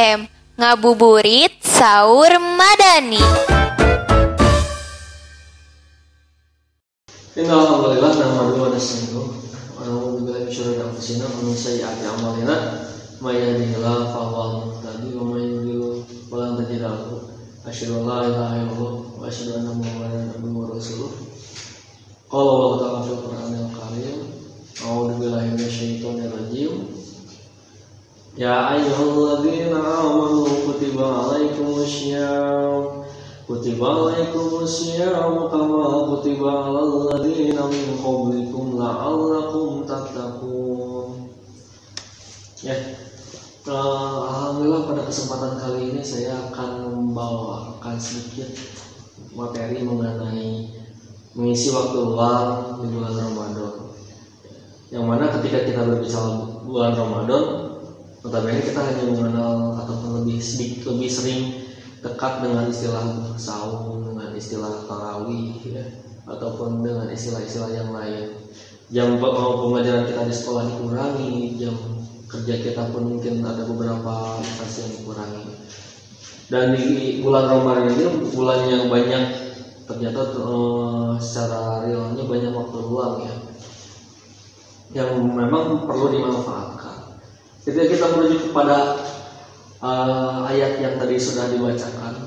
FM, ngabuburit sahur madani. Alhamdulillah, nahmaduhu wa nasta'inuhu wa na'udzu billahi min syururi anfusina wa min sayyi'ati a'malina may yahdihillahu fa huwal muhtadi wa may yudlil falan tajida lahu asyhadu an la ilaha illallah wa asyhadu anna muhammadan abduhu wa rasuluh. Qala Allah ta'ala fil Qur'anil Karim, a'udzu billahi minasyaitonir rajim. Ya ayyuhalladzina amanu kutiba alaikumussyiyam kama kutiba alal ladzina min qablikum la'allakum tattaqun. Ya, alhamdulillah pada kesempatan kali ini saya akan membawakan sedikit materi mengenai mengisi waktu luang di bulan Ramadan. Yang mana ketika kita berbicara bulan Ramadan, notabene kita hanya mengenal ataupun lebih sering dekat dengan istilah saum, dengan istilah tarawih, ya, ataupun dengan istilah-istilah yang lain. Jam pembelajaran kita di sekolah dikurangi, jam kerja kita pun mungkin ada beberapa instansi yang dikurangi. Dan di bulan Ramadan ini bulan yang banyak ternyata secara realnya banyak waktu luang, ya, yang memang perlu dimanfaatkan. Ketika kita merujuk kepada ayat yang tadi sudah dibacakan,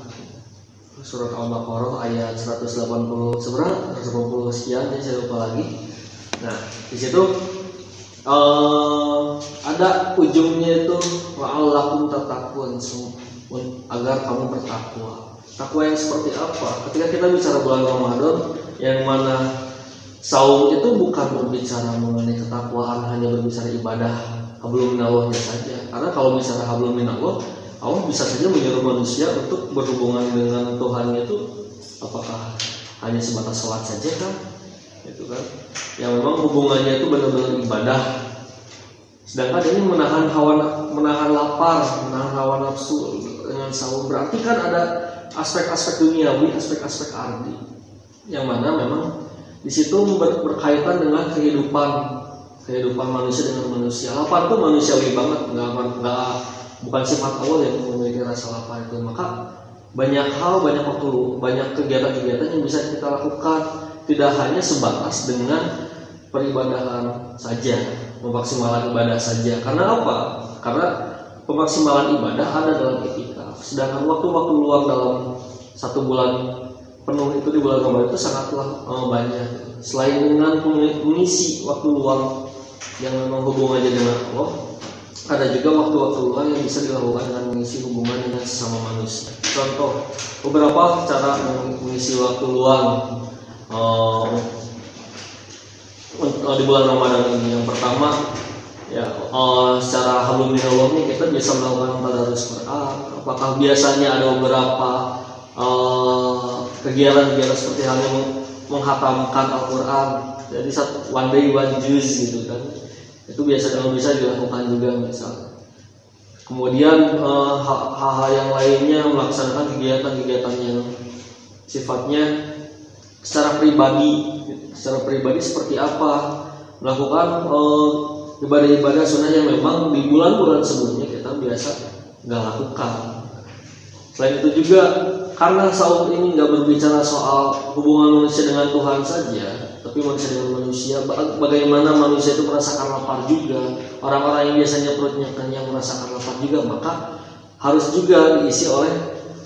surat Al-Baqarah ayat 180 sekian, ya, saya lupa lagi. Nah, di situ ada ujungnya itu la'allakum tattaqun, agar kamu bertakwa. Takwa yang seperti apa? Ketika kita bicara bulan Ramadan, yang mana saum itu bukan berbicara mengenai ketakwaan, hanya berbicara ibadah hablum minallahnya saja. Karena kalau bicara hablum minallah, Allah bisa saja menyuruh manusia untuk berhubungan dengan Tuhan itu, apakah hanya sebatas sholat saja kan? Itu kan, yang memang hubungannya itu benar-benar ibadah. Sedangkan ini menahan lapar, menahan hawa nafsu dengan saum, berarti kan ada aspek-aspek duniawi, aspek-aspek ardi, yang mana memang di situ berkaitan dengan kehidupan manusia dengan manusia. Lapar itu manusiawi banget, bukan sifat Allah yang memiliki rasa lapar itu. Maka banyak hal, banyak kegiatan-kegiatan yang bisa kita lakukan, tidak hanya sebatas dengan peribadahan saja, memaksimalkan ibadah saja. Karena apa? Karena pemaksimalan ibadah ada dalam iktikaf. Sedangkan waktu-waktu luang dalam satu bulan penuh itu di bulan Ramadan itu sangatlah banyak. Selain dengan mengisi waktu luang yang memang hubungannya dengan Allah, ada juga waktu-waktu luang yang bisa dilakukan dengan mengisi hubungan dengan sesama manusia. Contoh beberapa cara mengisi waktu luang di bulan Ramadan ini. Yang pertama, ya, secara hablum minallah ini kita bisa melakukan tadarus Quran. Apakah biasanya ada beberapa kegiatan-kegiatan seperti halnya menghatamkan Al-Quran, jadi one day one juz gitu kan, itu biasa bisa dilakukan juga misalnya. Kemudian hal-hal yang lainnya, melaksanakan kegiatan-kegiatan yang sifatnya secara pribadi seperti apa, melakukan ibadah-ibadah sunnah yang memang di bulan-bulan sebelumnya kita biasa nggak lakukan. Selain itu juga, karena saum ini nggak berbicara soal hubungan manusia dengan Tuhan saja, tapi manusia dengan manusia, bagaimana manusia itu merasakan lapar juga. Orang-orang yang biasanya perutnya kenyang merasakan lapar juga, maka harus juga diisi oleh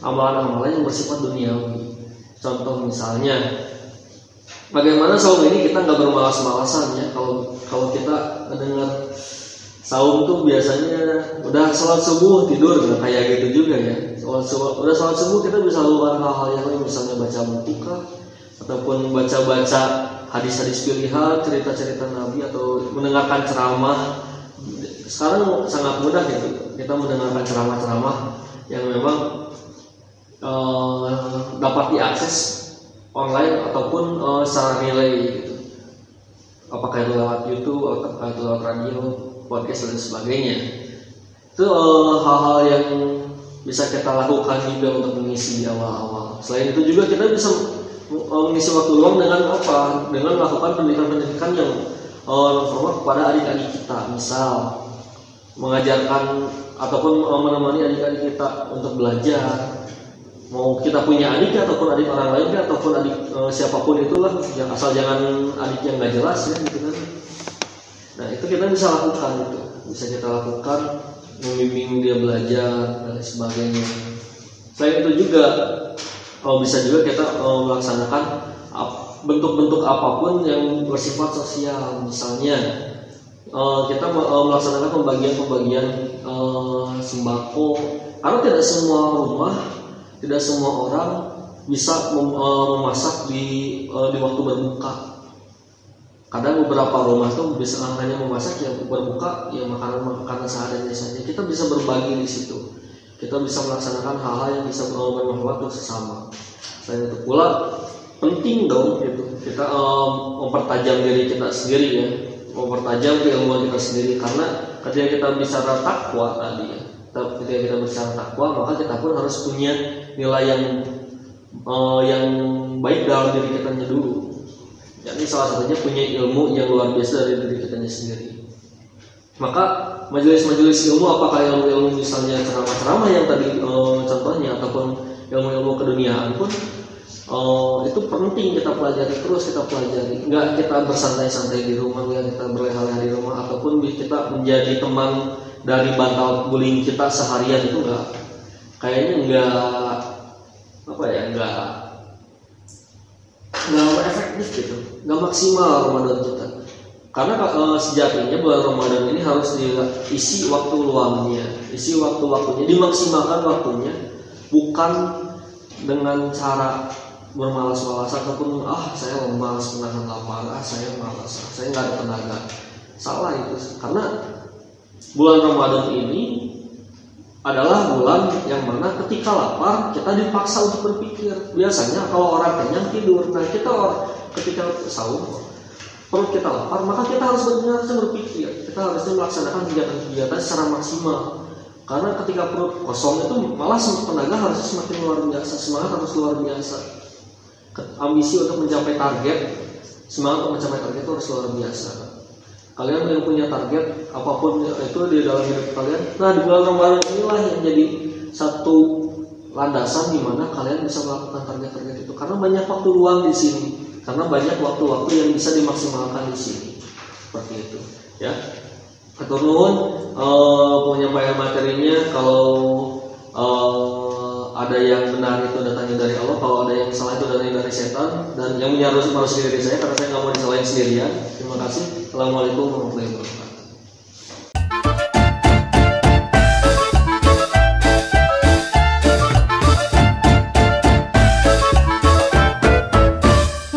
amalan-amalan yang bersifat duniawi. Contoh misalnya, bagaimana saum ini kita nggak bermalas-malasan, ya. Kalau kita mendengar saum tuh biasanya udah sholat subuh tidur, nggak kayak gitu juga, ya. Udah sholat subuh kita bisa lakukan hal-hal yang lain, misalnya baca buku ataupun baca hadis-hadis pilihan, cerita-cerita Nabi, atau mendengarkan ceramah. Sekarang sangat mudah gitu, kita mendengarkan ceramah-ceramah yang memang dapat diakses online ataupun secara relay gitu. Apakah itu lewat YouTube, apakah itu lewat radio, podcast dan sebagainya. Itu hal-hal yang bisa kita lakukan juga untuk mengisi di awal-awal. Selain itu juga kita bisa mengisi waktu luang dengan apa? Dengan melakukan pendidikan-pendidikan yang non-formal kepada adik-adik kita. Misal mengajarkan ataupun menemani adik-adik kita untuk belajar. Mau kita punya adik ataupun adik orang lain ataupun adik siapapun itulah, yang asal jangan adik yang nggak jelas ya gitu kan. Nah itu kita bisa lakukan, itu bisa kita lakukan, membimbing dia belajar dan sebagainya. Selain itu juga bisa juga kita melaksanakan bentuk-bentuk apapun yang bersifat sosial. Misalnya kita melaksanakan pembagian sembako, karena tidak semua rumah, tidak semua orang bisa memasak di waktu berbuka. Kadang beberapa rumah tuh bisa hanya memasak ya berbuka ya makanan seadanya saja. Kita bisa berbagi di situ. Kita bisa melaksanakan hal-hal yang bisa bermanfaat untuk sesama. Selain itu pula penting dong gitu kita mempertajam diri kita sendiri ya, mempertajam keilmuan kita sendiri, karena ketika kita bicara takwa tadi ya, ketika kita bicara takwa maka kita pun harus punya nilai yang baik dalam diri kita dulu. Jadi salah satunya punya ilmu yang luar biasa dari diri kita sendiri. Maka majelis-majelis ilmu, apakah ilmu-ilmu misalnya ceramah-ceramah yang tadi contohnya, ataupun ilmu-ilmu keduniaan pun itu penting kita pelajari terus, kita pelajari. Enggak kita bersantai-santai di rumah, enggak kita berleha-leha di rumah, ataupun kita menjadi teman dari bantal guling kita seharian, itu enggak, kayaknya enggak efektif gitu, enggak maksimal Ramadan kita. Karena sejatinya bulan Ramadan ini harus diisi waktu luangnya, isi waktu-waktunya, dimaksimalkan waktunya, bukan dengan cara bermalas-malasan ataupun saya malas menahan lapar, saya malas, saya nggak ada tenaga. Salah itu, karena bulan Ramadan ini adalah bulan yang mana ketika lapar kita dipaksa untuk berpikir. Biasanya kalau orang kenyang tidur, nah kita ketika sahur perut kita lapar, maka kita harus berpikir, kita harusnya melaksanakan kegiatan-kegiatan secara maksimal. Karena ketika perut kosong itu malah tenaga harusnya semakin luar biasa, semangat harus luar biasa. Ambisi untuk mencapai target, semangat untuk mencapai target itu harus luar biasa. Kalian yang punya target apapun itu di dalam hidup kalian, nah di bulan Ramadan inilah yang jadi satu landasan di mana kalian bisa melakukan target-target itu. Karena banyak waktu luang di sini, karena banyak waktu-waktu yang bisa dimaksimalkan di sini. Seperti itu, ya. Atur nuhun penyampaian materinya. Kalau ada yang benar itu datangnya dari Allah, kalau ada yang salah itu datangnya dari setan, dan yang harus diri saya karena saya nggak mau disalahin sendirian. Terima kasih. Assalamualaikum warahmatullahi wabarakatuh.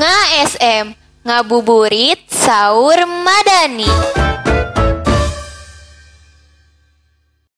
Nga SM, ngabuburit sahur madani.